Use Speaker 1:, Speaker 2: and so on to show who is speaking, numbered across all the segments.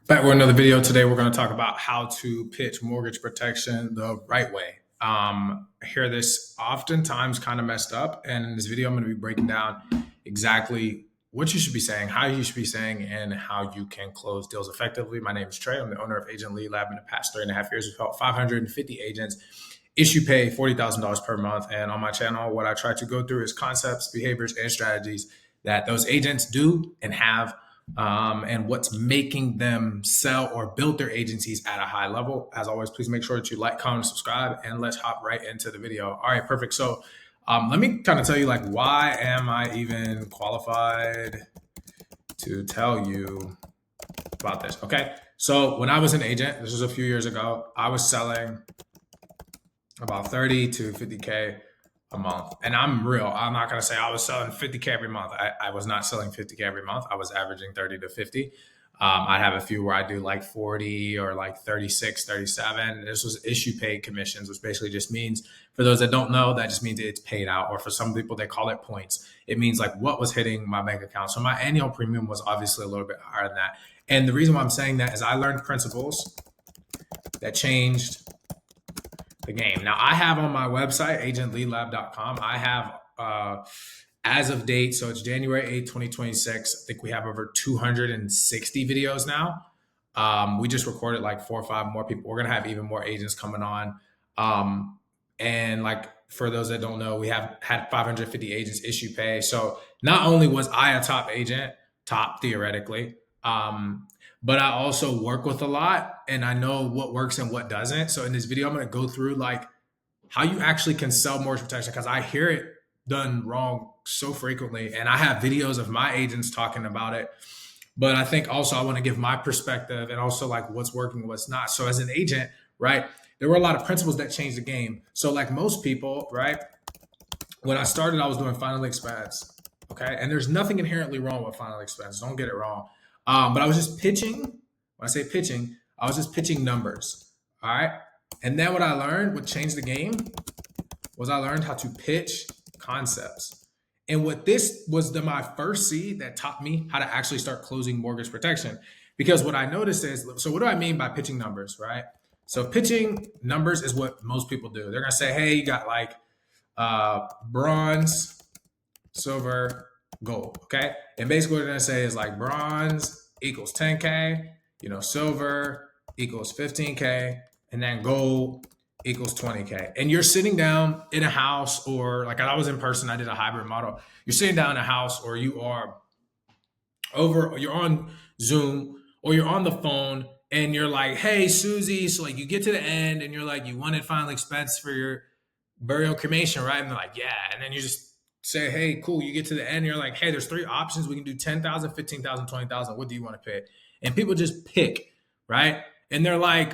Speaker 1: Back with another video. Today, we're going to talk about how to pitch mortgage protection the right way. I hear this oftentimes kind of messed up, and in this video, I'm going to be breaking down exactly what you should be saying, how you should be saying, and how you can close deals effectively. My name is Trey. I'm the owner of Agent Lead Lab. In the past 3.5 years, we've helped 550 agents issue pay $40,000 per month. And on my channel, what I try to go through is concepts, behaviors, and strategies that those agents do and have, and what's making them sell or build their agencies at a high level. As always, please make sure that you like, comment, subscribe, and let's hop right into the video. All right, perfect. So let me kind of tell you, like, why am I even qualified to tell you about this? Okay, so when I was an agent, this was a few years ago, I was selling about 30 to 50K a month. And I'm real. I'm not going to say I was selling 50K every month. I was not selling 50K every month. I was averaging 30 to 50. I have a few where I do like 40 or like 36, 37. This was issue paid commissions, which basically just means, for those that don't know, that just means it's paid out. Or for some people, they call it points. It means like what was hitting my bank account. So my annual premium was obviously a little bit higher than that. And the reason why I'm saying that is I learned principles that changed the game. Now, I have on my website, agentleadlab.com, I have, as of date, so it's January 8th, 2026, I think we have over 260 videos now. We just recorded like 4 or 5 more people. We're going to have even more agents coming on. And like, for those that don't know, we have had 550 agents issue pay. So not only was I a top agent, top theoretically, but I also work with a lot and I know what works and what doesn't. So in this video, I'm going to go through like how you actually can sell mortgage protection, because I hear it done wrong so frequently. And I have videos of my agents talking about it. But I think also I want to give my perspective and also like what's working, what's not. So as an agent, right, there were a lot of principles that changed the game. So like most people, right, when I started, I was doing final expense. Okay. And there's nothing inherently wrong with final expense. Don't get it wrong. But I was just pitching. When I say pitching, I was just pitching numbers. All right. And then what I learned, what changed the game, was I learned how to pitch concepts. And what this was my first seed that taught me how to actually start closing mortgage protection. Because what I noticed is, so what do I mean by pitching numbers, right? So pitching numbers is what most people do. They're going to say, hey, you got like bronze, silver, gold. Okay. And basically what they're going to say is like bronze equals 10K, silver equals 15K, and then gold equals 20K. And you're sitting down in a house, or like I was in person, I did a hybrid model. You're sitting down in a house, or you're on Zoom, or you're on the phone, and you're like, hey, Susie. So like you get to the end and you're like, you wanted final expense for your burial cremation, right? And they're like, yeah. And then you just say, hey, cool. You get to the end, and you're like, hey, there's 3 options. We can do 10,000, 15,000, 20,000. What do you want to pay? And people just pick, right? And they're like,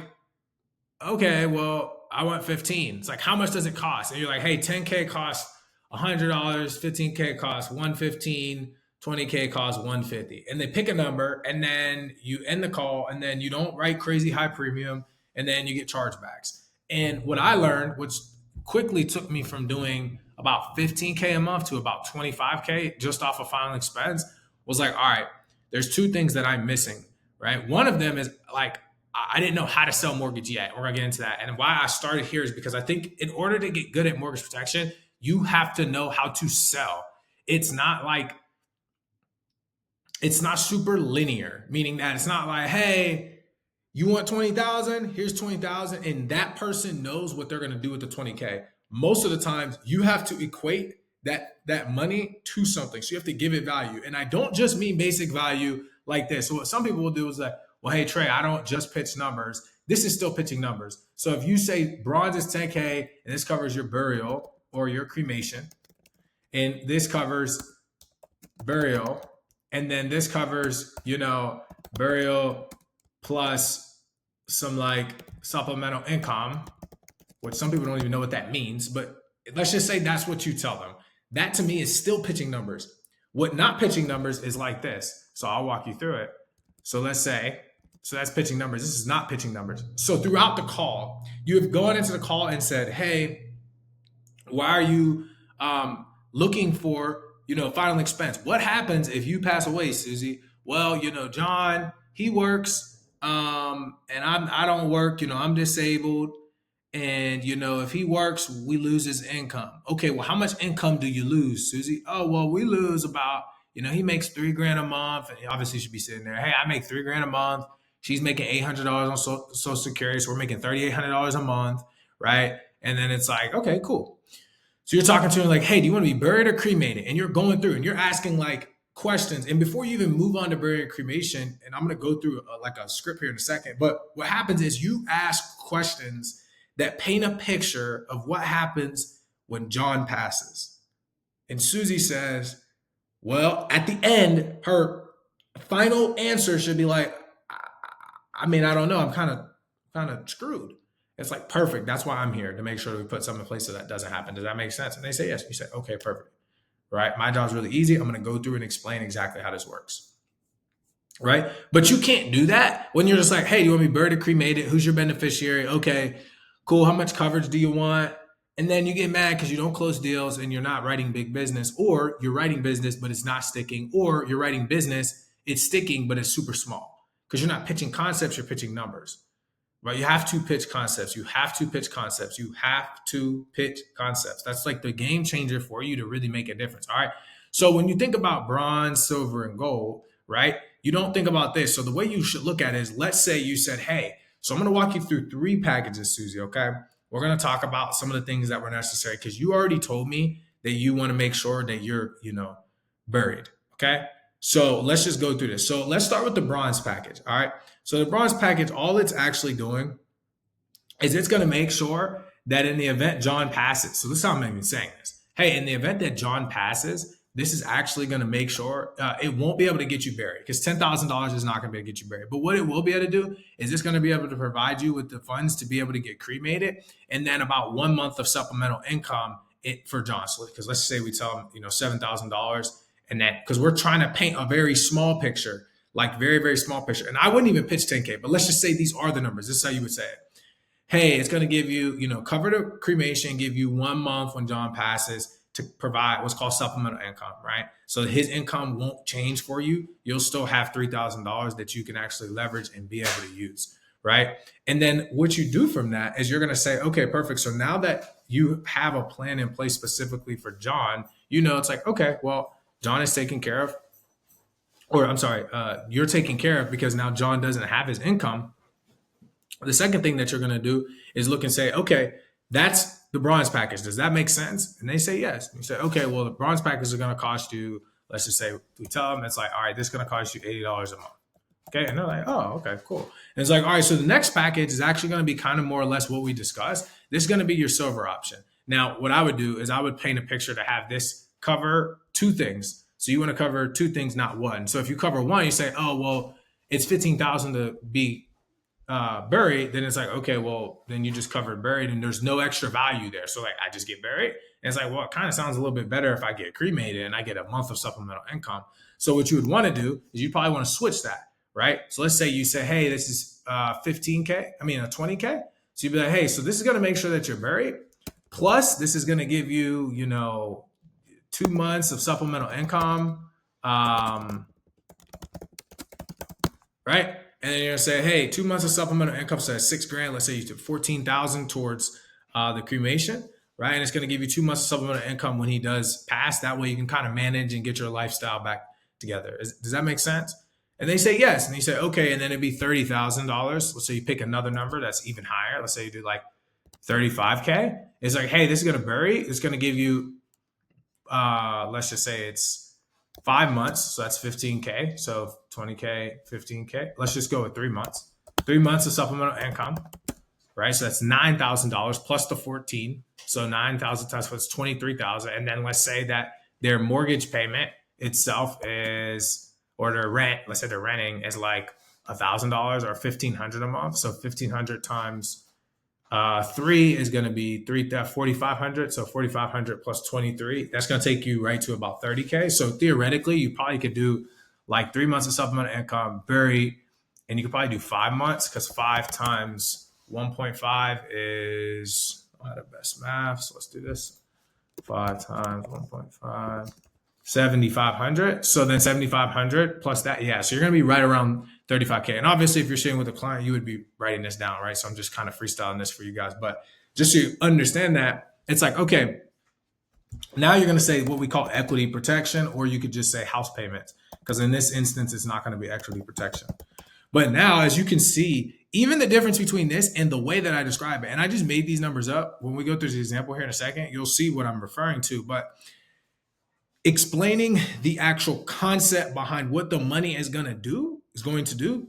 Speaker 1: okay, well, I want 15. It's like, how much does it cost? And you're like, hey, 10K costs $100, 15K costs 115, 20K costs 150. And they pick a number, and then you end the call, and then you don't write crazy high premium, and then you get chargebacks. And what I learned, which quickly took me from doing about 15K a month to about 25K just off of final expense, was like, all right, there's 2 things that I'm missing, right? One of them is like, I didn't know how to sell mortgage yet. We're gonna get into that. And why I started here is because I think in order to get good at mortgage protection, you have to know how to sell. It's not super linear, meaning that it's not like, hey, you want 20,000? Here's 20,000, and that person knows what they're gonna do with the 20K. Most of the times, you have to equate that money to something. So you have to give it value. And I don't just mean basic value like this. So what some people will do is like, well, hey, Trey, I don't just pitch numbers. This is still pitching numbers. So if you say bronze is 10K and this covers your burial or your cremation, and this covers burial, and then this covers, burial plus some like supplemental income, which some people don't even know what that means, but let's just say that's what you tell them. That to me is still pitching numbers. What not pitching numbers is like this. So I'll walk you through it. So let's say, so that's pitching numbers. This is not pitching numbers. So throughout the call, you have gone into the call and said, hey, why are you looking for, final expense? What happens if you pass away, Susie? Well, John, he works and I don't work, I'm disabled. And if he works, we lose his income. Okay, well, how much income do you lose, Susie? Oh, well, we lose about, he makes 3 grand a month, and he obviously should be sitting there. Hey, I make 3 grand a month. She's making $800 on Social Security, so we're making $3,800 a month, right? And then it's like, okay, cool. So you're talking to him like, hey, do you want to be buried or cremated? And you're going through and you're asking like questions. And before you even move on to burial and cremation, and I'm going to go through like a script here in a second, but what happens is you ask questions that paint a picture of what happens when John passes. And Susie says, well, at the end, her final answer should be like, I mean, I don't know. I'm kind of screwed. It's like perfect. That's why I'm here, to make sure that we put something in place so that doesn't happen. Does that make sense? And they say yes. You say, okay, perfect. Right? My job's really easy. I'm going to go through and explain exactly how this works. Right? But you can't do that when you're just like, hey, do you want me buried or cremated? Who's your beneficiary? Okay, cool. How much coverage do you want? And then you get mad because you don't close deals and you're not writing big business, or you're writing business, but it's not sticking, or you're writing business, it's sticking, but it's super small because you're not pitching concepts, you're pitching numbers. Right? You have to pitch concepts. You have to pitch concepts. You have to pitch concepts. That's like the game changer for you to really make a difference. All right. So when you think about bronze, silver, and gold, right, you don't think about this. So the way you should look at it is, let's say you said, hey, so I'm going to walk you through 3 packages, Susie. Okay. We're going to talk about some of the things that were necessary because you already told me that you want to make sure that you're, buried. Okay. So let's just go through this. So let's start with the bronze package. All right. So the bronze package, all it's actually doing is it's going to make sure that in the event John passes, so this is how I'm even saying this. Hey, in the event that John passes, this is actually going to make sure it won't be able to get you buried, because $10,000 is not going to be able to get you buried. But what it will be able to do is it's going to be able to provide you with the funds to be able to get cremated, and then about 1 month of supplemental income for John. So because let's say we tell him, $7,000, and that, because we're trying to paint a very small picture, like very, very small picture. And I wouldn't even pitch 10K, but let's just say these are the numbers. This is how you would say it. Hey, it's going to give you, cover the cremation, give you 1 month when John passes to provide what's called supplemental income, right? So his income won't change for you. You'll still have $3,000 that you can actually leverage and be able to use, right? And then what you do from that is you're going to say, okay, perfect. So now that you have a plan in place specifically for John, it's like, okay, well, John is taken care of. Or I'm sorry, you're taken care of because now John doesn't have his income. The second thing that you're going to do is look and say, okay, that's the bronze package. Does that make sense? And they say yes. And you say, okay, well, the bronze package is going to cost you, let's just say, we tell them it's like, all right, this is going to cost you $80 a month. Okay. And they're like, oh, okay, cool. And it's like, all right, so the next package is actually going to be kind of more or less what we discussed. This is going to be your silver option. Now, what I would do is I would paint a picture to have this cover 2 things. So you want to cover 2 things, not 1. So if you cover 1, you say, oh, well, it's $15,000 to be buried. Then it's like, okay, well, then you just covered buried and there's no extra value there. So like, I just get buried. And it's like, well, it kind of sounds a little bit better if I get cremated and I get a month of supplemental income. So what you would want to do is you probably want to switch that, right? So let's say you say, hey, this is 20K. So you'd be like, hey, so this is going to make sure that you're buried. Plus, this is going to give you, 2 months of supplemental income, right? And then you're gonna say, hey, 2 months of supplemental income, so that's $6,000. Let's say you took 14,000 towards the cremation, right? And it's gonna give you 2 months of supplemental income when he does pass. That way you can kind of manage and get your lifestyle back together. Does that make sense? And they say yes, and you say okay, and then it'd be $30,000. Let's say you pick another number that's even higher. Let's say you do like 35K. It's like, hey, this is gonna bury. It's gonna give you let's just say it's 5 months. So that's 15K. So 20K, 15K. Let's just go with 3 months. 3 months of supplemental income, right? So that's $9,000 plus the 14. So 9,000 times what's 23,000. And then let's say that their mortgage payment itself is, or their rent, let's say they're renting is like $1,000 or $1,500 a month. So 1,500 times 3 is going to be 4,500. So 4,500 plus 23. That's going to take you right to about 30K. So theoretically, you probably could do like 3 months of supplemental income, buried, and you could probably do 5 months because 5 times 1.5 is not the best math. So let's do this. 5 times 1.5, 7,500. So then 7,500 plus that. Yeah. So you're going to be right around 35K. And obviously, if you're sharing with a client, you would be writing this down, right? So I'm just kind of freestyling this for you guys. But just so you understand that, it's like, okay, now you're going to say what we call equity protection, or you could just say house payments, because in this instance, it's not going to be equity protection. But now, as you can see, even the difference between this and the way that I describe it, and I just made these numbers up. When we go through the example here in a second, you'll see what I'm referring to. But explaining the actual concept behind what the money is going to do,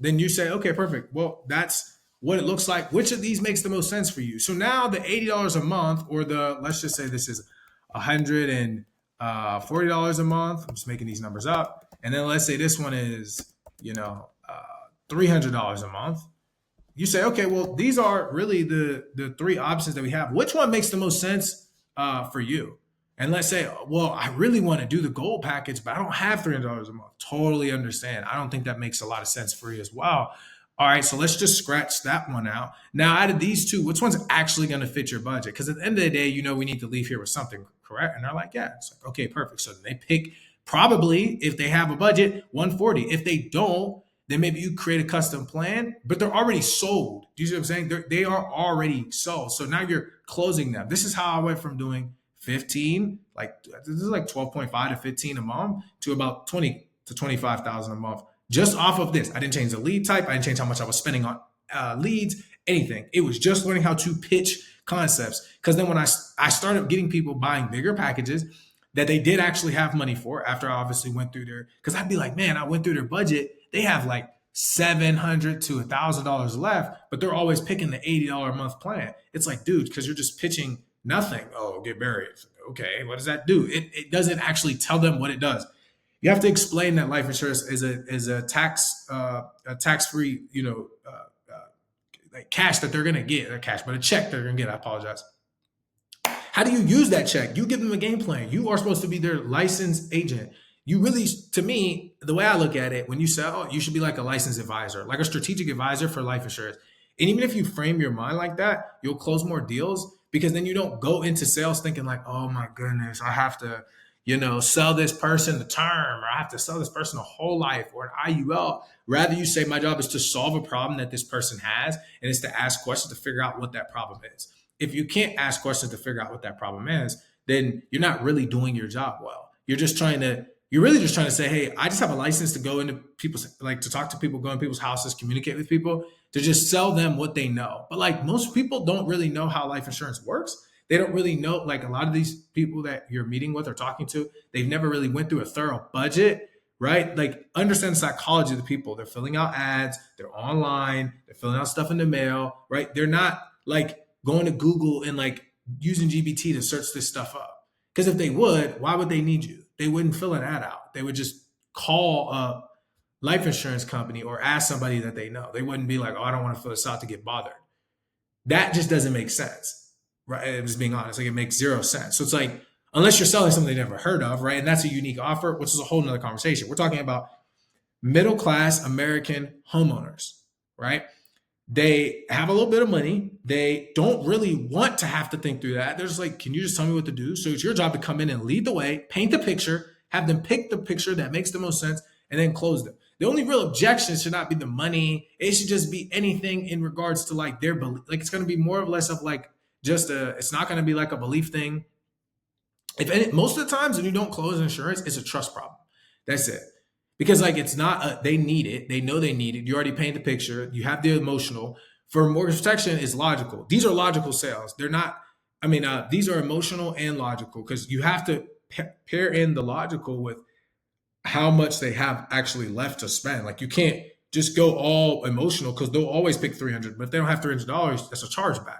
Speaker 1: then you say, okay, perfect. Well, that's what it looks like. Which of these makes the most sense for you? So now the $80 a month, or let's just say this is $140 a month. I'm just making these numbers up. And then let's say this one is, $300 a month. You say, okay, well, these are really the three options that we have. Which one makes the most sense for you? And let's say, well, I really want to do the gold package, but I don't have $300 a month. Totally understand. I don't think that makes a lot of sense for you as well. All right, so let's just scratch that one out. Now, out of these two, which one's actually going to fit your budget? Because at the end of the day, we need to leave here with something, correct? And they're like, yeah. It's like, okay, perfect. So they pick, probably, if they have a budget, 140. If they don't, then maybe you create a custom plan, but they're already sold. Do you see what I'm saying? They are already sold. So now you're closing them. This is how I went from doing 15, like this is like 12.5 to 15 a month, to about 20 to 25,000 a month, just off of this. I didn't change the lead type. I didn't change how much I was spending on leads, anything. It was just learning how to pitch concepts. Because then when I started getting people buying bigger packages that they did actually have money for, after I obviously went through because I'd be like, man, I went through their budget. They have like $700 to $1,000 left, but they're always picking the $80 a month plan. It's like, dude, because you're just pitching nothing. Oh, get buried. Okay, what does that do? It doesn't actually tell them what it does. You have to explain that life insurance is a tax free, like cash that they're gonna get, or cash, but a check they're gonna get. I apologize. How do you use that check? You give them a game plan. You are supposed to be their licensed agent. You really, to me, the way I look at it, when you sell, you should be like a licensed advisor, like a strategic advisor for life insurance. And even if you frame your mind like that, you'll close more deals, because then you don't go into sales thinking like, oh my goodness, I have to, sell this person the term, or I have to sell this person a whole life, or an IUL. Rather, you say, my job is to solve a problem that this person has, and it's to ask questions to figure out what that problem is. If you can't ask questions to figure out what that problem is, then you're not really doing your job well. You're really just trying to say, hey, I just have a license to go into people's, like, to talk to people, go in people's houses, communicate with people, to just sell them what they know. But like, most people don't really know how life insurance works. They don't really know, like, a lot of these people that you're meeting with or talking to, they've never really went through a thorough budget, right? Like, understand the psychology of the people. They're filling out ads, they're online, they're filling out stuff in the mail, right? They're not like going to Google and like using GBT to search this stuff up. Because if they would, why would they need you? They wouldn't fill an ad out. They would just call a life insurance company or ask somebody that they know. They wouldn't be like, oh, I don't want to fill this out to get bothered. That just doesn't make sense, right? I'm just being honest. Like, it makes zero sense. So it's like, unless you're selling something they never heard of, right? And that's a unique offer, which is a whole nother conversation. We're talking about middle-class American homeowners, right? They have a little bit of money. They don't really want to have to think through that. They're just like, can you just tell me what to do? So it's your job to come in and lead the way, paint the picture, have them pick the picture that makes the most sense, and then close them. The only real objection should not be the money. It should just be anything in regards to like their belief. Like, it's going to be more or less of like it's not going to be like a belief thing. Most of the times when you don't close insurance, it's a trust problem. That's it. Because like, it's not they need it. They know they need it. You already paint the picture. You have the emotional. For mortgage protection, it's logical. These are logical sales. They're not. These are emotional and logical, because you have to pair in the logical with how much they have actually left to spend. Like, you can't just go all emotional, because they'll always pick 300. But if they don't have $300, that's a chargeback.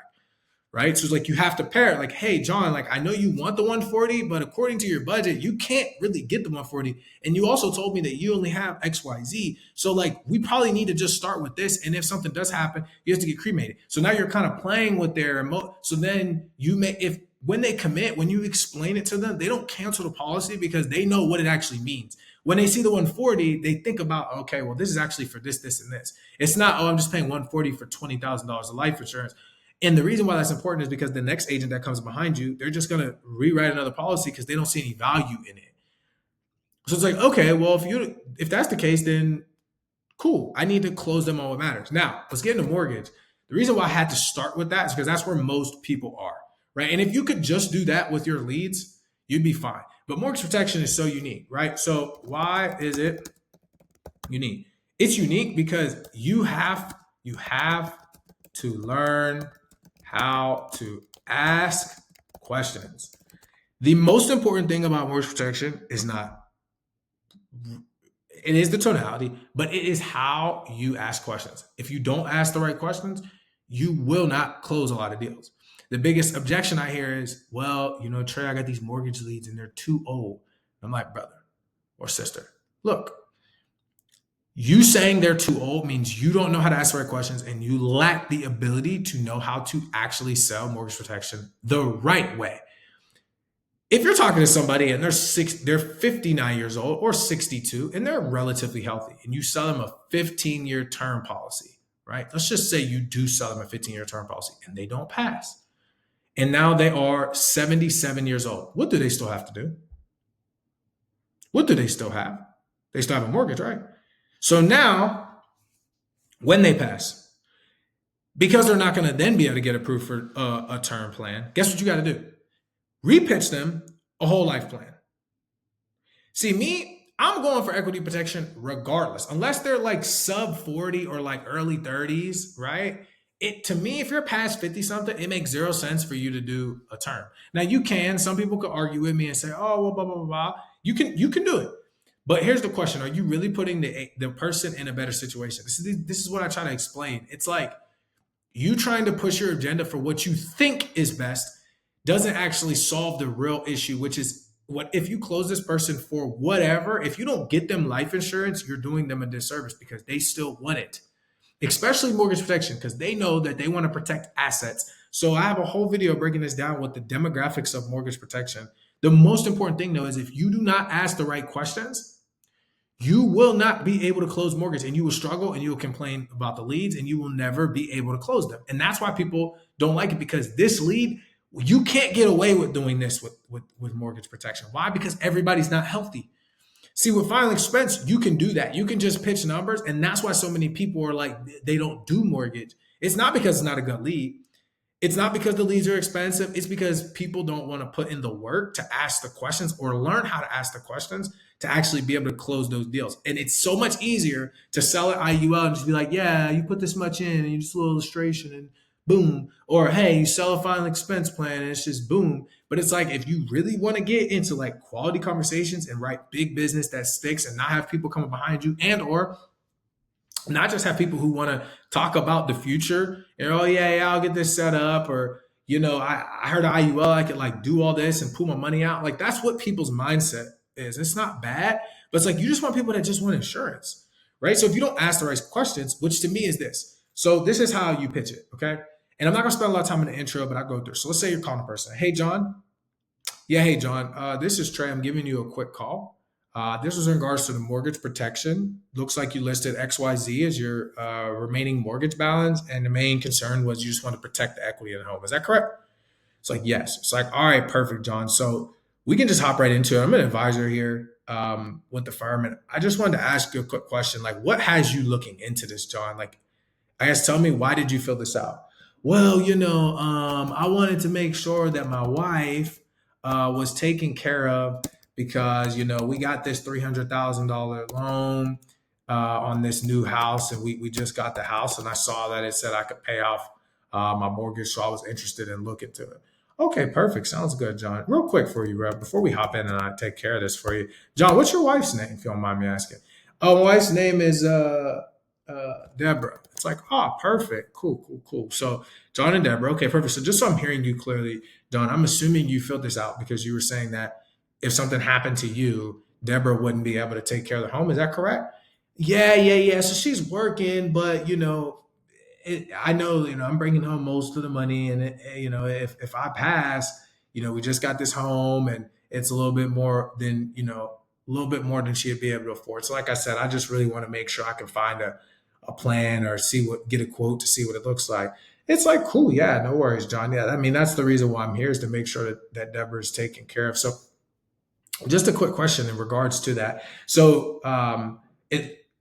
Speaker 1: Right. So it's like, you have to pair it. Like, hey, John, like, I know you want the 140, but according to your budget, you can't really get the 140. And you also told me that you only have XYZ. So like, we probably need to just start with this. And if something does happen, you have to get cremated. So now you're kind of playing with their so then when they commit, when you explain it to them, they don't cancel the policy, because they know what it actually means. When they see the 140, they think about, okay, well, this is actually for this, this, and this. It's not, oh, I'm just paying 140 for $20,000 of life insurance. And the reason why that's important is because the next agent that comes behind you, they're just going to rewrite another policy, because they don't see any value in it. So it's like, okay, well, if that's the case, then Cool. I need to close them on what matters. Now, let's get into mortgage. The reason why I had to start with that is because that's where most people are, right? And if you could just do that with your leads, you'd be fine. But mortgage protection is so unique, right? So why is it unique? It's unique because you have to learn how to ask questions. The most important thing about mortgage protection is not it is the tonality, but it is how you ask questions. If you don't ask the right questions, you will not close a lot of deals. The biggest objection I hear is, well, Trey, I got these mortgage leads and they're too old. I'm like, brother or sister, look, you saying they're too old means you don't know how to ask the right questions and you lack the ability to know how to actually sell mortgage protection the right way. If you're talking to somebody and they're 59 years old or 62 and they're relatively healthy and you sell them a 15-year term policy, right? Let's just say you do sell them a 15-year term policy and they don't pass. And now they are 77 years old. What do they still have to do? What do they still have? They still have a mortgage, right? So now, when they pass, because they're not going to then be able to get approved for a term plan, guess what you got to do? Repitch them a whole life plan. See, me, I'm going for equity protection regardless, unless they're like sub 40 or like early 30s, right? To me, if you're past 50 something, it makes zero sense for you to do a term. Now some people could argue with me and say, oh, well, blah, blah, blah, blah. You can do it. But here's the question. Are you really putting the person in a better situation? This is what I try to explain. It's like you trying to push your agenda for what you think is best doesn't actually solve the real issue, which is what if you close this person for whatever, if you don't get them life insurance, you're doing them a disservice because they still want it, especially mortgage protection, because they know that they want to protect assets. So I have a whole video breaking this down with the demographics of mortgage protection. The most important thing though is if you do not ask the right questions, you will not be able to close mortgage and you will struggle and you will complain about the leads and you will never be able to close them. And that's why people don't like it, because this lead, you can't get away with doing this with mortgage protection. Why? Because everybody's not healthy. See, with final expense, you can do that. You can just pitch numbers. And that's why so many people are like, they don't do mortgage. It's not because it's not a good lead. It's not because the leads are expensive. It's because people don't want to put in the work to ask the questions or learn how to ask the questions to actually be able to close those deals. And it's so much easier to sell it IUL and just be like, yeah, you put this much in and you just a little illustration and boom. Or, hey, you sell a final expense plan and it's just boom. But it's like, if you really want to get into like quality conversations and write big business that sticks and not have people coming behind you and or not just have people who want to talk about the future and, oh yeah, I'll get this set up, or I heard IUL, I could like do all this and pull my money out. Like that's what people's mindset is. It's not bad, but it's like you just want people that just want insurance, right? So if you don't ask the right questions, which to me is this. So this is how you pitch it, okay? And I'm not gonna spend a lot of time in the intro, but I'll go through. So let's say you're calling a person. Hey John. Yeah, hey John. This is Trey. I'm giving you a quick call. This was in regards to the mortgage protection. Looks like you listed XYZ as your remaining mortgage balance, and the main concern was you just want to protect the equity of the home. Is that correct? It's like, yes. It's like, all right, perfect, John. So we can just hop right into it. I'm an advisor here with the firm, and I just wanted to ask you a quick question. Like, what has you looking into this, John? Like, I guess tell me, why did you fill this out? Well, I wanted to make sure that my wife was taken care of because we got this $300,000 loan on this new house, and we just got the house, and I saw that it said I could pay off my mortgage, so I was interested in looking to it. Okay, perfect. Sounds good, John. Real quick for you, Rev, before we hop in and I take care of this for you. John, what's your wife's name, if you don't mind me asking? Oh, my wife's name is Deborah. It's like, oh, perfect. Cool. So John and Deborah. Okay, perfect. So just so I'm hearing you clearly, John, I'm assuming you filled this out because you were saying that if something happened to you, Deborah wouldn't be able to take care of the home. Is that correct? Yeah. So she's working, but I know, I'm bringing home most of the money, and if I pass, we just got this home, and it's a little bit more than she'd be able to afford. So, like I said, I just really want to make sure I can find a plan or get a quote to see what it looks like. It's like, cool, yeah, no worries, John. Yeah, I mean that's the reason why I'm here, is to make sure that Deborah is taken care of. So, just a quick question in regards to that. So,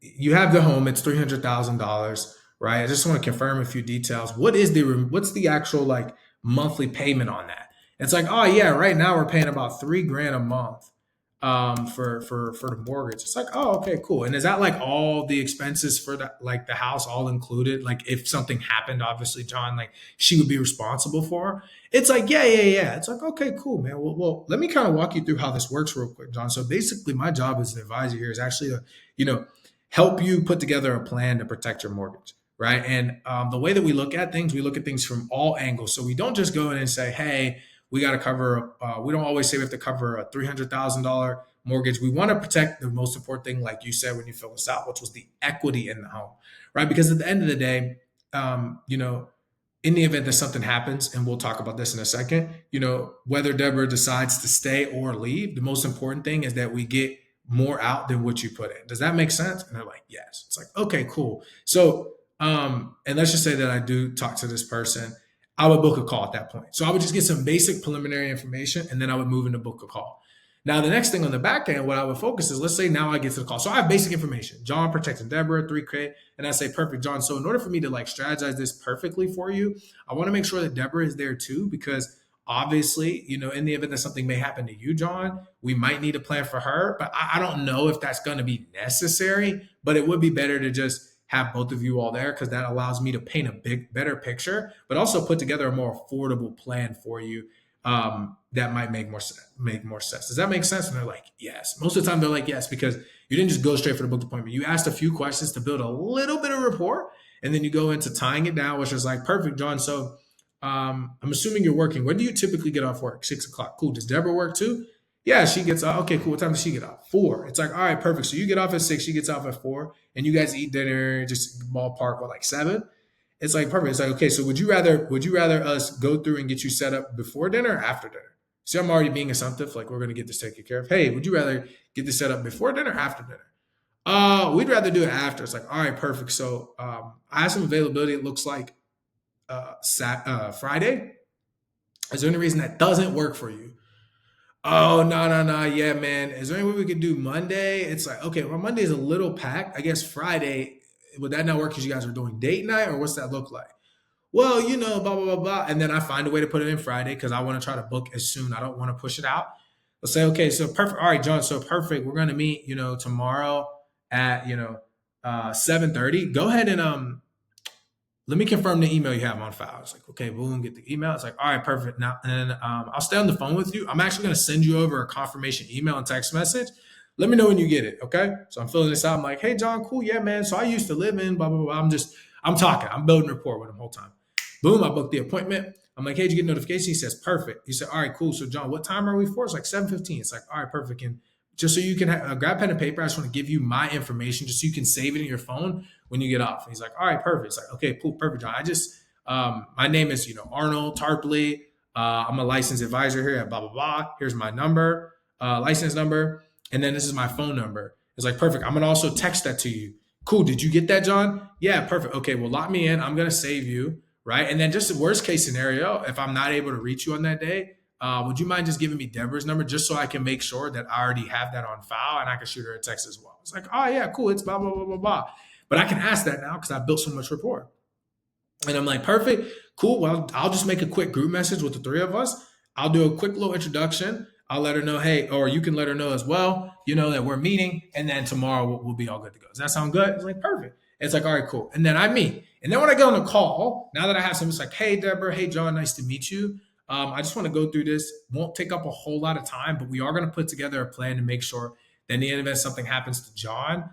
Speaker 1: you have the home, it's $300,000, right? I just want to confirm a few details. What's the actual like monthly payment on that? It's like, oh yeah, right now we're paying about 3 grand a month for the mortgage. It's like, oh, okay, cool. And is that like all the expenses for the house all included? Like if something happened, obviously, John, like she would be responsible for. It's like, yeah, yeah, yeah. It's like, okay, cool, man. Well, let me kind of walk you through how this works real quick, John. So basically, my job as an advisor here is actually to, you know, help you put together a plan to protect your mortgage, right? And the way that we look at things from all angles. So we don't just go in and say, hey, we got to cover. We don't always say we have to cover a $300,000 mortgage. We want to protect the most important thing, like you said when you fill this out, which was the equity in the home, right? Because at the end of the day, you know, in the event that something happens, and we'll talk about this in a second, you know, whether Deborah decides to stay or leave, the most important thing is that we get more out than what you put in. Does that make sense? And they're like, yes. It's like, okay, cool. So, and let's just say that I do talk to this person. I would book a call at that point. So I would just get some basic preliminary information and then I would move into book a call. Now, the next thing on the back end, what I would focus is, let's say now I get to the call. So I have basic information. John protecting Deborah, 3K. And I say, perfect, John. So in order for me to like strategize this perfectly for you, I want to make sure that Deborah is there too, because obviously, you know, in the event that something may happen to you, John, we might need a plan for her. But I don't know if that's going to be necessary, but it would be better to just have both of you all there because that allows me to paint a better picture, but also put together a more affordable plan for you that might make more sense. Make more sense. Does that make sense? And they're like, yes. Most of the time, they're like, yes, because you didn't just go straight for the booked appointment. You asked a few questions to build a little bit of rapport, and then you go into tying it down, which is like, perfect, John. So I'm assuming you're working. When do you typically get off work? 6 o'clock. Cool. Does Deborah work too? Yeah, she gets off. Okay, cool. What time does she get off? 4. It's like, all right, perfect. So you get off at 6, she gets off at 4, and you guys eat dinner, just ballpark, what, like 7? It's like perfect. It's like, okay, so would you rather us go through and get you set up before dinner or after dinner? See, I'm already being assumptive, like we're gonna get this taken care of. Hey, would you rather get this set up before dinner or after dinner? We'd rather do it after. It's like, all right, perfect. So I have some availability. It looks like Friday. Is there any reason that doesn't work for you? Oh, no, no, no. Yeah, man. Is there any way we could do Monday? It's like, okay, well, Monday is a little packed. I guess Friday, would that not work because you guys are doing date night, or what's that look like? Well, you know, blah, blah, blah, blah. And then I find a way to put it in Friday because I want to try to book as soon. I don't want to push it out. Let's say, okay, so perfect. All right, John, so perfect. We're going to meet, you know, tomorrow at, 7:30. Go ahead and let me confirm the email you have on file. It's like, okay, boom, get the email. It's like, all right, perfect. Now, and I'll stay on the phone with you. I'm actually going to send you over a confirmation email and text message. Let me know when you get it. Okay. So I'm filling this out. I'm like, hey, John, cool. Yeah, man. So I used to live in blah, blah, blah. I'm talking. I'm building rapport with him the whole time. Boom. I booked the appointment. I'm like, hey, did you get a notification? He says, perfect. He said, all right, cool. So, John, what time are we for? It's like 7:15. It's like, all right, perfect. And just so you can grab pen and paper, I just want to give you my information just so you can save it in your phone when you get off. And he's like, all right, perfect. It's like, okay, cool, perfect, John. My name is, Arnold Tarpley. I'm a licensed advisor here at blah, blah, blah. Here's my number, license number. And then this is my phone number. It's like, perfect. I'm going to also text that to you. Cool. Did you get that, John? Yeah, perfect. Okay, well, lock me in. I'm going to save you. Right. And then just the worst case scenario, if I'm not able to reach you on that day, would you mind just giving me Deborah's number just so I can make sure that I already have that on file and I can shoot her a text as well? It's like, oh, yeah, cool. It's blah, blah, blah, blah, blah. But I can ask that now because I built so much rapport. And I'm like, perfect, cool. Well, I'll just make a quick group message with the three of us. I'll do a quick little introduction. I'll let her know, hey, or you can let her know as well, that we're meeting. And then tomorrow we'll be all good to go. Does that sound good? It's like, perfect. It's like, all right, cool. And then I meet. And then when I get on the call, now that I have some, it's like, hey, Deborah, hey, John, nice to meet you. I just want to go through this. Won't take up a whole lot of time, but we are going to put together a plan to make sure that in the event something happens to John,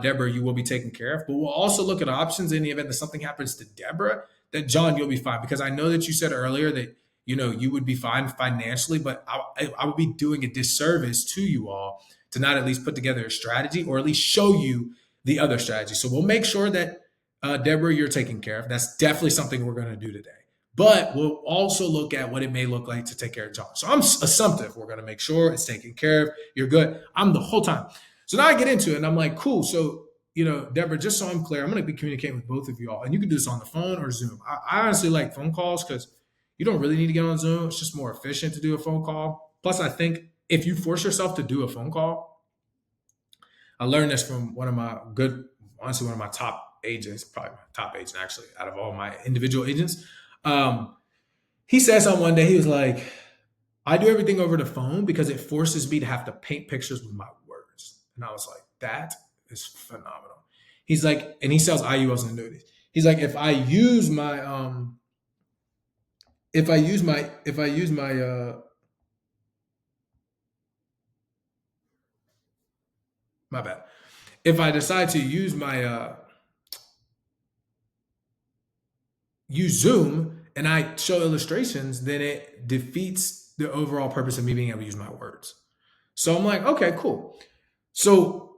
Speaker 1: Deborah, you will be taken care of. But we'll also look at options in the event that something happens to Deborah, that John, you'll be fine. Because I know that you said earlier that, you would be fine financially, but I would be doing a disservice to you all to not at least put together a strategy or at least show you the other strategy. So we'll make sure that, Deborah, you're taken care of. That's definitely something we're going to do today. But we'll also look at what it may look like to take care of John. So I'm assumptive. We're going to make sure it's taken care of. You're good. I'm the whole time. So now I get into it and I'm like, cool. So, Deborah, just so I'm clear, I'm going to be communicating with both of you all. And you can do this on the phone or Zoom. I honestly like phone calls because you don't really need to get on Zoom. It's just more efficient to do a phone call. Plus, I think if you force yourself to do a phone call, I learned this from one of my good, honestly, one of my top agents, probably my top agent actually, out of all my individual agents. Um, he said something one day. He was like, I do everything over the phone because it forces me to have to paint pictures with my words. And I was like, that is phenomenal. He's like, and he sells IULs and annuities. He's like, if I use my my bad. If I decide to use my use Zoom and I show illustrations, then it defeats the overall purpose of me being able to use my words. So I'm like, okay, cool. So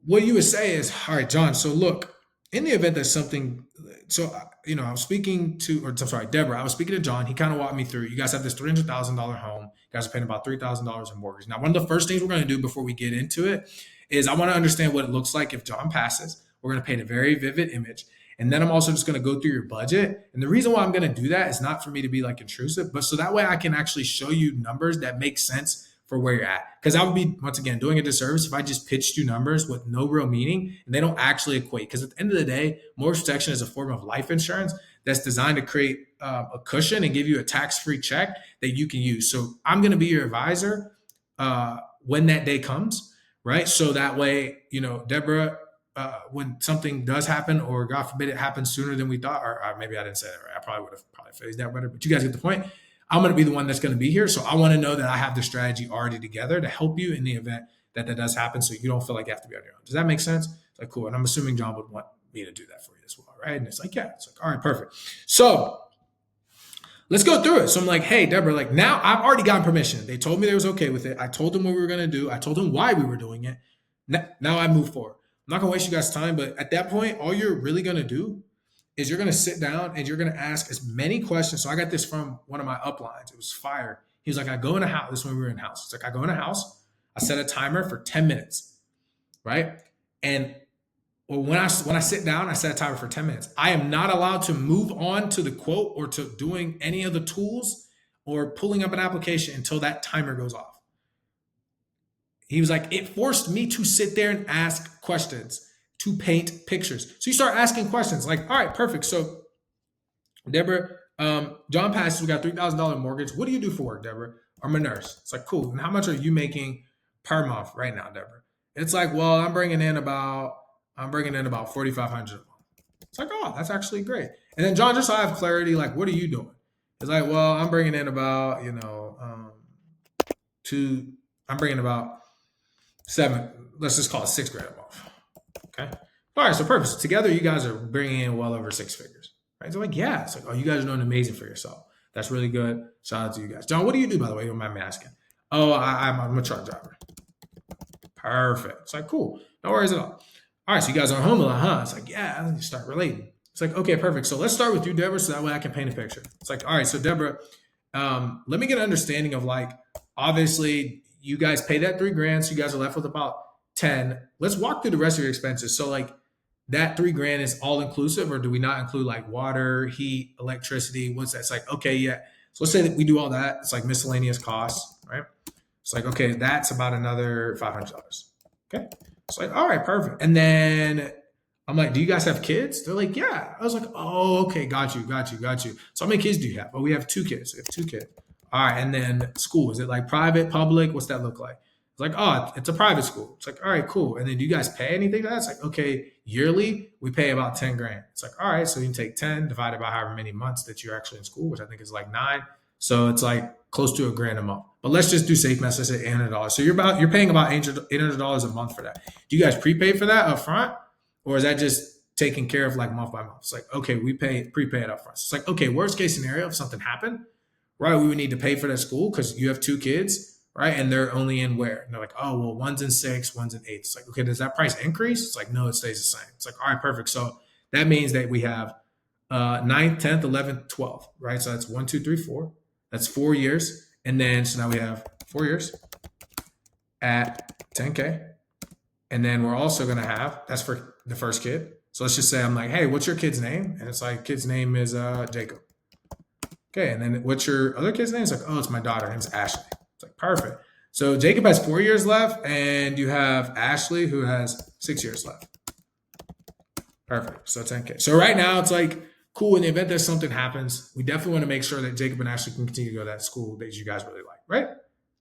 Speaker 1: what you would say is, all right, John. So look, in the event that something, so I was speaking to, or I'm sorry, Deborah. I was speaking to John. He kind of walked me through. You guys have this $300,000 home. You guys are paying about $3,000 in mortgage. Now, one of the first things we're going to do before we get into it is I want to understand what it looks like if John passes. We're going to paint a very vivid image. And then I'm also just going to go through your budget. And the reason why I'm going to do that is not for me to be like intrusive, but so that way I can actually show you numbers that make sense for where you're at. Because I would be, once again, doing a disservice if I just pitched you numbers with no real meaning and they don't actually equate. Because at the end of the day, mortgage protection is a form of life insurance that's designed to create a cushion and give you a tax-free check that you can use. So I'm going to be your advisor when that day comes, right? So that way, Deborah, when something does happen, or God forbid it happens sooner than we thought, or maybe I didn't say that right. I probably would have phrased that better, but you guys get the point. I'm going to be the one that's going to be here. So I want to know that I have the strategy already together to help you in the event that that does happen, so you don't feel like you have to be on your own. Does that make sense? It's like, cool. And I'm assuming John would want me to do that for you as well, right? And it's like, yeah. It's like, all right, perfect. So let's go through it. So I'm like, hey, Deborah, like now I've already gotten permission. They told me they was okay with it. I told them what we were going to do. I told them why we were doing it. Now I move forward. I'm not going to waste you guys' time, but at that point, all you're really going to do is you're going to sit down and you're going to ask as many questions. So I got this from one of my uplines. It was fire. He was like, I go in a house. This is when we were in house. It's like, I go in a house. I set a timer for 10 minutes, right? And when I sit down, I set a timer for 10 minutes. I am not allowed to move on to the quote or to doing any of the tools or pulling up an application until that timer goes off. He was like, it forced me to sit there and ask questions, to paint pictures. So you start asking questions like, all right, perfect. So Deborah, John passes, we got $3,000 mortgage. What do you do for work, Deborah? I'm a nurse. It's like, cool. And how much are you making per month right now, Deborah? It's like, well, I'm bringing in about $4,500 a month. It's like, oh, that's actually great. And then John, just so I have clarity, like, what are you doing? It's like, well, I'm bringing in about, I'm bringing about let's just call it $6,000 a month. Okay. All right. So perfect. So together, you guys are bringing in well over six figures, right? So like, yeah, it's like, oh, you guys are doing amazing for yourself. That's really good. Shout out to you guys. John, what do you do, by the way? You don't mind me asking. Oh, I'm a truck driver. Perfect. It's like, cool. No worries at all. All right. So you guys are home a lot, huh? It's like, yeah, you start relating. It's like, okay, perfect. So let's start with you, Deborah, so that way I can paint a picture. It's like, all right, so Deborah, let me get an understanding of like, obviously, you guys pay that $3,000, so you guys are left with about 10. Let's walk through the rest of your expenses. So like that $3,000 is all inclusive, or do we not include like water, heat, electricity? What's that? It's like, okay, yeah. So let's say that we do all that. It's like miscellaneous costs, right? It's like, okay, that's about another $500. Okay. It's like, all right, perfect. And then I'm like, do you guys have kids? They're like, yeah. I was like, oh, okay, got you. So how many kids do you have? Oh, we have two kids. We have two kids. All right, and then school. Is it like private, public? What's that look like? It's like, oh, it's a private school. It's like, all right, cool. And then do you guys pay anything to that? It's like, okay, yearly, we pay about 10 grand. It's like, all right, so you can take 10 divided by however many months that you're actually in school, which I think is like 9. So it's like close to $1,000 a month. But let's just do safe math. Let's say $800. So you're paying about $800 a month for that. Do you guys prepay for that up front? Or is that just taken care of like month by month? It's like, okay, we prepay it up front. So it's like, okay, worst case scenario, if something happened, right, we would need to pay for that school because you have two kids, right? And they're only in where? And they're like, oh, well, one's in 6, one's in 8. It's like, okay, does that price increase? It's like, no, it stays the same. It's like, all right, perfect. So that means that we have 9th, 10th, 11th, 12th, right? So that's 1, 2, 3, 4. That's 4 years. And then, so now we have 4 years at 10K. And then we're also going to have, that's for the first kid. So let's just say I'm like, hey, what's your kid's name? And it's like, kid's name is Jacob. Okay, and then what's your other kid's name? It's like, oh, it's my daughter. Her name's Ashley. It's like, perfect. So Jacob has 4 years left, and you have Ashley who has 6 years left. Perfect. So 10K. So right now it's like cool. In the event that something happens, we definitely want to make sure that Jacob and Ashley can continue to go to that school that you guys really like, right?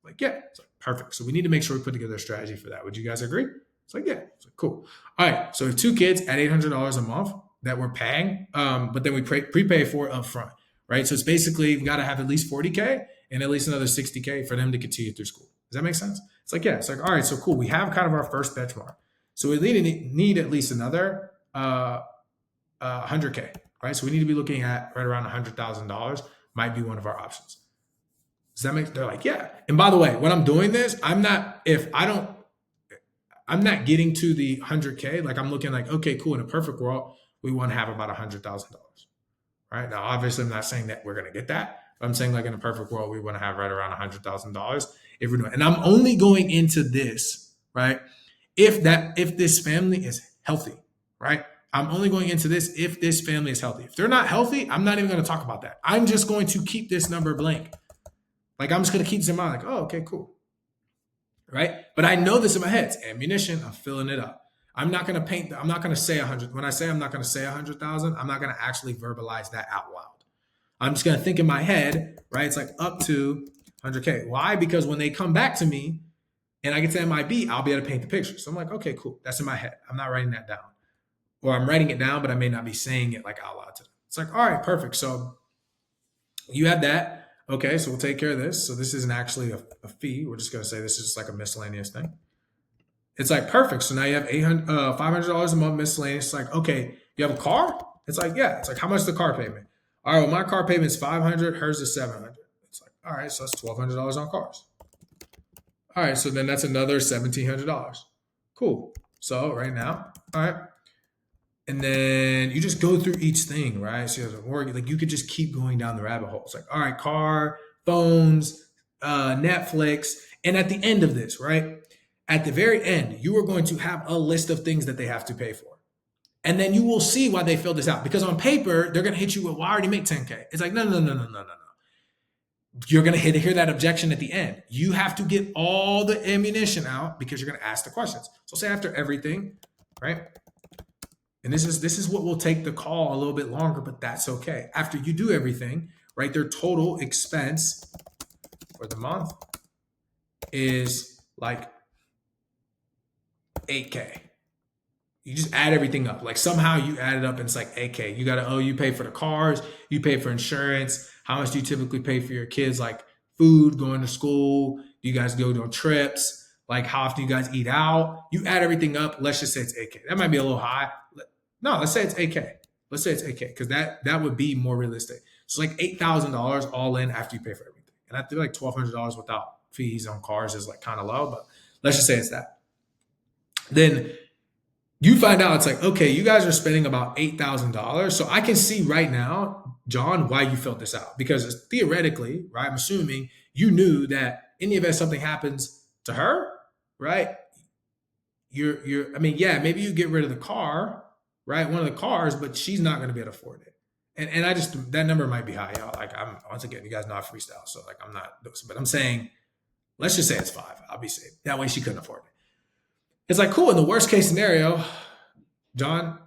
Speaker 1: Like, yeah, it's like perfect. So we need to make sure we put together a strategy for that. Would you guys agree? It's like, yeah, it's like, cool. All right. So we have 2 kids at $800 a month that we're paying, but then we prepay for it up front, right? So it's basically we got to have at least 40K and at least another 60K for them to continue through school. Does that make sense? It's like, yeah, it's like, all right, so cool. We have kind of our first benchmark. So we need at least another 100K, right? So we need to be looking at right around $100,000 might be one of our options. Does that make, they're like, yeah. And by the way, when I'm doing this, I'm not getting to the 100K. Like I'm looking like, okay, cool. In a perfect world, we want to have about $100,000, right? Now, obviously I'm not saying that we're going to get that. But I'm saying like in a perfect world, we want to have right around $100,000 if we're doing, and I'm only going into this, right? If this family is healthy, right? I'm only going into this if this family is healthy. If they're not healthy, I'm not even going to talk about that. I'm just going to keep this number blank. Like I'm just going to keep this in mind. Like, oh, okay, cool. Right? But I know this in my head. It's ammunition. I'm filling it up. I'm not going to say 100. When I say I'm not going to say 100,000, I'm not going to actually verbalize that out loud. I'm just going to think in my head, right? It's like up to 100K. Why? Because when they come back to me and I get to MIB, I'll be able to paint the picture. So I'm like, okay, cool. That's in my head. I'm not writing that down. Or I'm writing it down, but I may not be saying it like out loud to them. It's like, all right, perfect. So you have that. Okay, so we'll take care of this. So this isn't actually a fee. We're just going to say this is just like a miscellaneous thing. It's like, perfect. So now you have $500 a month miscellaneous. It's like, okay, you have a car? It's like, yeah. It's like, how much is the car payment? All right, well, my car payment is $500. Hers is $700. It's like, all right, so that's $1,200 on cars. All right, so then that's another $1,700. Cool. So right now, all right. And then you just go through each thing, right? So you have to work, like you could just keep going down the rabbit hole. It's like, all right, car, phones, Netflix. And at the end of this, right? At the very end, you are going to have a list of things that they have to pay for. And then you will see why they filled this out. Because on paper, they're going to hit you with, well, I already make 10K. It's like, no. You're going to hear that objection at the end. You have to get all the ammunition out because you're going to ask the questions. So say after everything, right? And this is what will take the call a little bit longer, but that's okay. After you do everything, right, their total expense for the month is like 8K. You just add everything up. Like somehow you add it up and it's like 8K. You pay for the cars, you pay for insurance. How much do you typically pay for your kids? Like food, going to school? Do you guys go on trips? Like how often you guys eat out? You add everything up. Let's just say it's 8K. That might be a little high. No, let's say it's 8K. Let's say it's 8K because that would be more realistic. So like $8,000 all in after you pay for everything. And I feel like $1,200 without fees on cars is like kind of low, but let's just say it's that. Then you find out it's like, okay, you guys are spending about $8,000. So I can see right now, John, why you filled this out. Because theoretically, right, I'm assuming you knew that in the event something happens to her, right? Maybe you get rid of the car, right? One of the cars, but she's not going to be able to afford it. And I just, that number might be high, y'all. Like once again, you guys know I freestyle. So like, I'm not, but I'm saying, let's just say it's 5. I'll be safe. That way she couldn't afford it. It's like, cool. In the worst case scenario, John,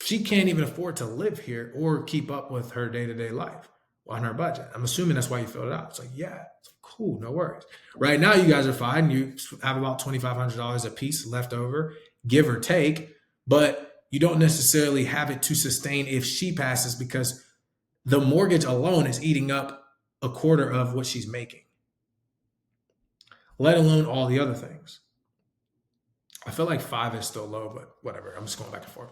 Speaker 1: she can't even afford to live here or keep up with her day-to-day life on her budget. I'm assuming that's why you filled it out. It's like, yeah, it's cool, no worries. Right now, you guys are fine. You have about $2,500 a piece left over, give or take, but you don't necessarily have it to sustain if she passes because the mortgage alone is eating up a quarter of what she's making, let alone all the other things. I feel like 5 is still low, but whatever. I'm just going back and forth.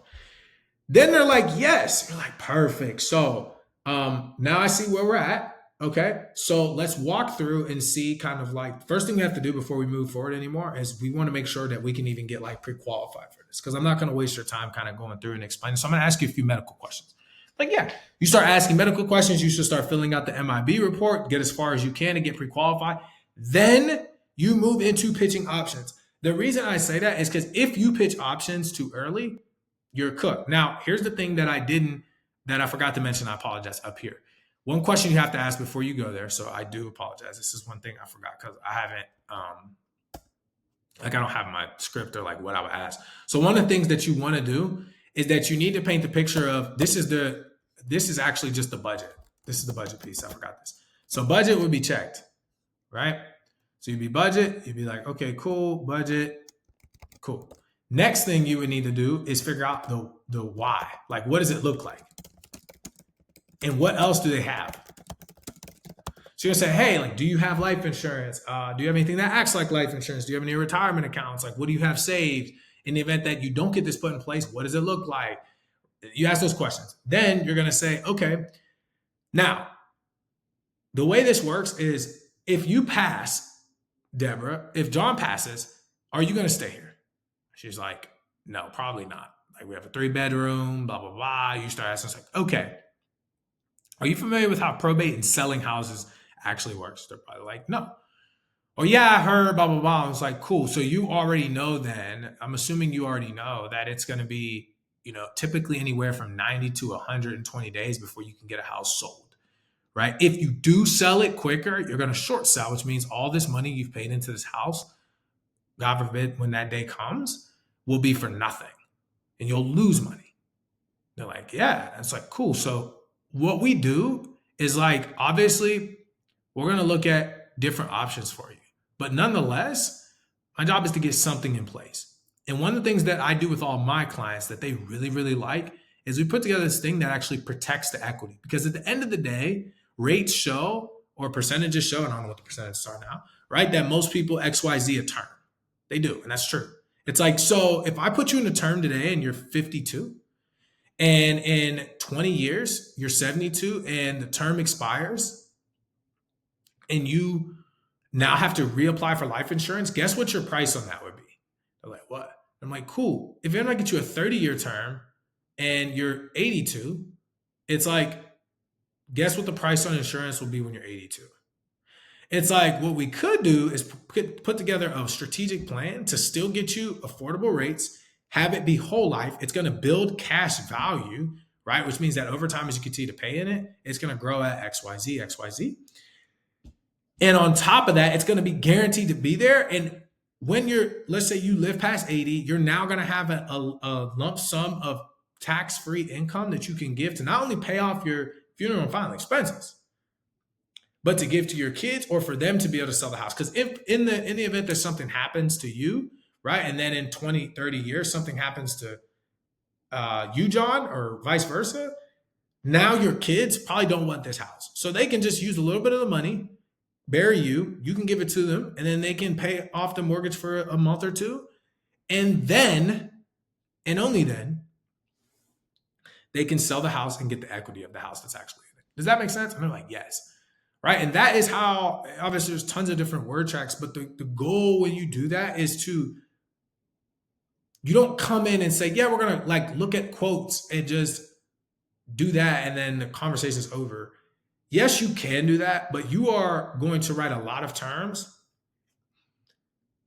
Speaker 1: Then they're like, yes. You're like, perfect. So now I see where we're at. Okay. So let's walk through and see kind of like, first thing we have to do before we move forward anymore is we want to make sure that we can even get like pre-qualified for this. Because I'm not going to waste your time kind of going through and explaining. So I'm going to ask you a few medical questions. Like, yeah, you start asking medical questions. You should start filling out the MIB report, get as far as you can to get pre-qualified. Then you move into pitching options. The reason I say that is because if you pitch options too early, you're cooked. Now, here's the thing that I forgot to mention. I apologize up here. One question you have to ask before you go there. So I do apologize. This is one thing I forgot because I haven't, like I don't have my script or like what I would ask. So one of the things that you want to do is that you need to paint the picture of this is actually just the budget. This is the budget piece. I forgot this. So budget would be checked, right? So you'd be budget, you'd be like, okay, cool, budget, cool. Next thing you would need to do is figure out the why. Like, what does it look like? And what else do they have? So you're gonna say, hey, like, do you have life insurance? Do you have anything that acts like life insurance? Do you have any retirement accounts? Like, what do you have saved? In the event that you don't get this put in place, what does it look like? You ask those questions. Then you're gonna say, okay, now the way this works is if you pass, Deborah, if John passes, are you gonna stay here? She's like, no, probably not. Like, we have a 3-bedroom, blah, blah, blah. You start asking, it's like, okay, are you familiar with how probate and selling houses actually works? They're probably like, no. Oh, yeah, I heard, blah, blah, blah. I was like, cool. So you already know then, I'm assuming you already know that it's going to be, typically anywhere from 90 to 120 days before you can get a house sold, right? If you do sell it quicker, you're going to short sell, which means all this money you've paid into this house, God forbid, when that day comes, will be for nothing and you'll lose money. They're like, yeah. It's like, cool. So what we do is like, obviously, we're going to look at different options for you. But nonetheless, my job is to get something in place. And one of the things that I do with all my clients that they really, really like is we put together this thing that actually protects the equity. Because at the end of the day, rates show or percentages show, and I don't know what the percentages are now, right? That most people XYZ a term. They do, and that's true. It's like, so if I put you in a term today and you're 52, and in 20 years, you're 72 and the term expires and you now have to reapply for life insurance, guess what your price on that would be? They're like, what? I'm like, cool. If I'm going to get you a 30-year term and you're 82, it's like, guess what the price on insurance will be when you're 82? It's like, what we could do is put together a strategic plan to still get you affordable rates, have it be whole life. It's going to build cash value, right? Which means that over time, as you continue to pay in it, it's going to grow at XYZ, XYZ. And on top of that, it's going to be guaranteed to be there. And when let's say you live past 80, you're now going to have a lump sum of tax-free income that you can give to not only pay off your funeral and final expenses, but to give to your kids or for them to be able to sell the house. Because if in the event that something happens to you, right, and then in 20, 30 years, something happens to you, John, or vice versa, now your kids probably don't want this house. So they can just use a little bit of the money, bury you can give it to them, and then they can pay off the mortgage for a month or two. And then, and only then, they can sell the house and get the equity of the house that's actually in it. Does that make sense? And they're like, yes. Right. And that is how, obviously, there's tons of different word tracks, but the goal when you do that is you don't come in and say, yeah, we're going to like look at quotes and just do that. And then the conversation is over. Yes, you can do that, but you are going to write a lot of terms,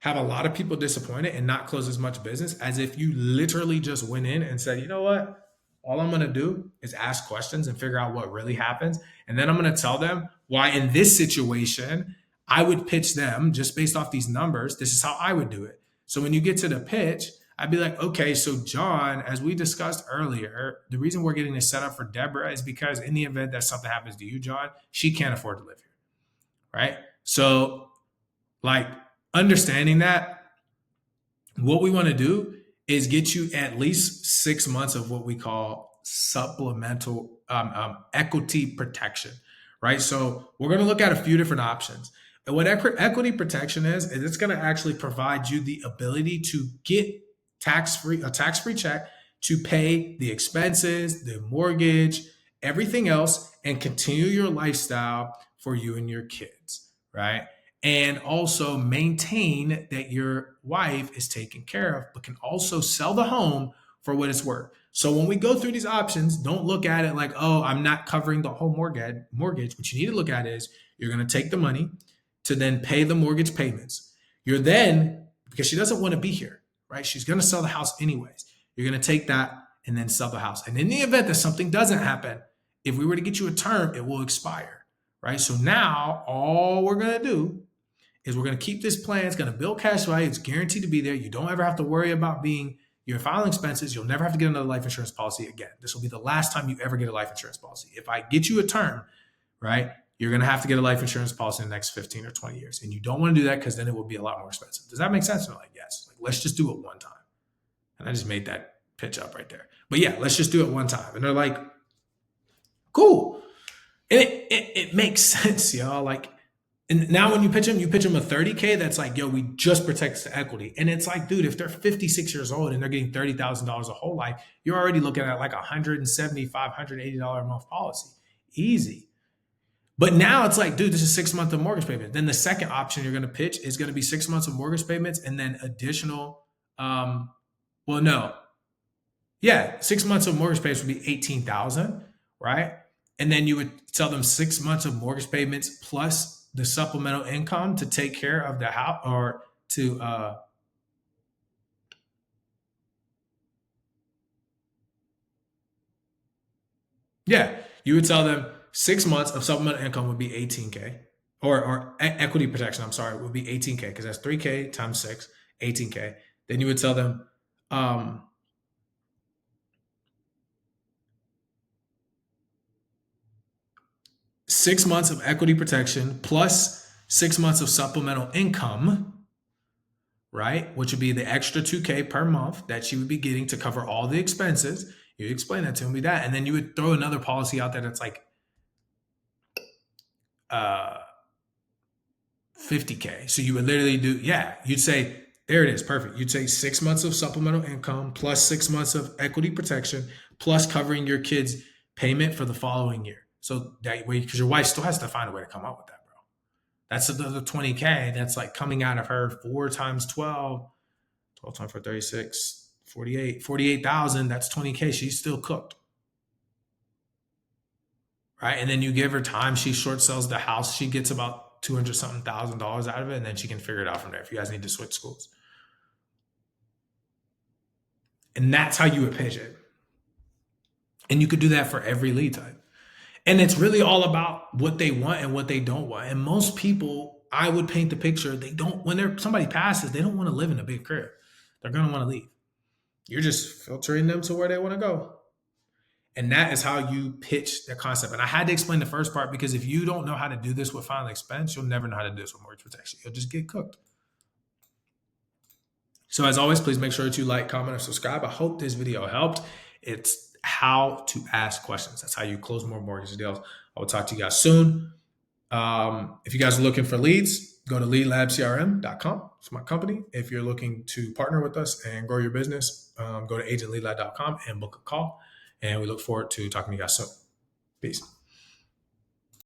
Speaker 1: have a lot of people disappointed and not close as much business as if you literally just went in and said, you know what? All I'm going to do is ask questions and figure out what really happens. And then I'm going to tell them why in this situation, I would pitch them just based off these numbers. This is how I would do it. So when you get to the pitch, I'd be like, okay, so John, as we discussed earlier, the reason we're getting this set up for Deborah is because in the event that something happens to you, John, she can't afford to live here, right? So like understanding that, what we want to do is get you at least 6 months of what we call supplemental equity protection, right? So we're going to look at a few different options. And what equity protection is it's going to actually provide you the ability to get a tax-free check to pay the expenses, the mortgage, everything else, and continue your lifestyle for you and your kids, right? And also maintain that your wife is taken care of, but can also sell the home for what it's worth. So when we go through these options, don't look at it like, oh, I'm not covering the whole mortgage. What you need to look at is you're going to take the money to then pay the mortgage payments. You're then, because she doesn't want to be here, right? She's going to sell the house anyways. You're going to take that and then sell the house. And in the event that something doesn't happen If we were to get you a term, it will expire, right? So now all we're going to do is we're going to keep this plan. It's going to build cash value. It's guaranteed to be there. You don't ever have to worry about being your filing expenses. You'll never have to get another life insurance policy again. This will be the last time you ever get a life insurance policy. If I get you a term, right, you're going to have to get a life insurance policy in the next 15 or 20 years. And you don't want to do that because then it will be a lot more expensive. Does that make sense? And they're like, yes. Like, let's just do it one time. And I just made that pitch up right there. But yeah, let's just do it one time. And they're like, cool. And it makes sense, y'all. Like, and now when you pitch them a 30K, that's like, yo, we just protect the equity. And it's like, dude, if they're 56 years old and they're getting $30,000 a whole life, you're already looking at like $175, $180 a month policy. Easy. But now it's like, dude, this is 6 months of mortgage payment. Then the second option you're going to pitch is going to be 6 months of mortgage payments and then additional, well, no. Yeah, 6 months of mortgage payments would be 18,000, right? And then you would tell them 6 months of mortgage payments plus the supplemental income to take care of the house or to yeah, you would tell them 6 months of supplemental income would be 18K or equity protection, I'm sorry, would be 18K because that's 3K times 6, 18K. Then you would tell them 6 months of equity protection plus 6 months of supplemental income, right? Which would be the extra 2K per month that she would be getting to cover all the expenses. You explain that to me, that, and then you would throw another policy out there that's like 50K. So you would literally do, yeah, you'd say, there it is, perfect. You'd say 6 months of supplemental income plus 6 months of equity protection plus covering your kid's payment for the following year. So that way, because your wife still has to find a way to come up with that, bro. That's another 20K. That's like coming out of her 4 times 12, 12 times 4, 36, 48, 48,000. That's 20K. She's still cooked. Right. And then you give her time. She short sells the house. She gets about 200 something $1,000 out of it. And then she can figure it out from there if you guys need to switch schools. And that's how you would pitch it. And you could do that for every lead type. And it's really all about what they want and what they don't want. And most people, I would paint the picture, they don't, when somebody passes, they don't want to live in a big crib. They're going to want to leave. You're just filtering them to where they want to go. And that is how you pitch the concept. And I had to explain the first part because if you don't know how to do this with final expense, you'll never know how to do this with mortgage protection. You'll just get cooked. So as always, please make sure that you like, comment, or subscribe. I hope this video helped. It's how to ask questions. That's how you close more mortgage deals. I will talk to you guys soon. If you guys are looking for leads, go to leadlabcrm.com. It's my company. If you're looking to partner with us and grow your business, go to agentleadlab.com and book a call. And we look forward to talking to you guys soon. Peace.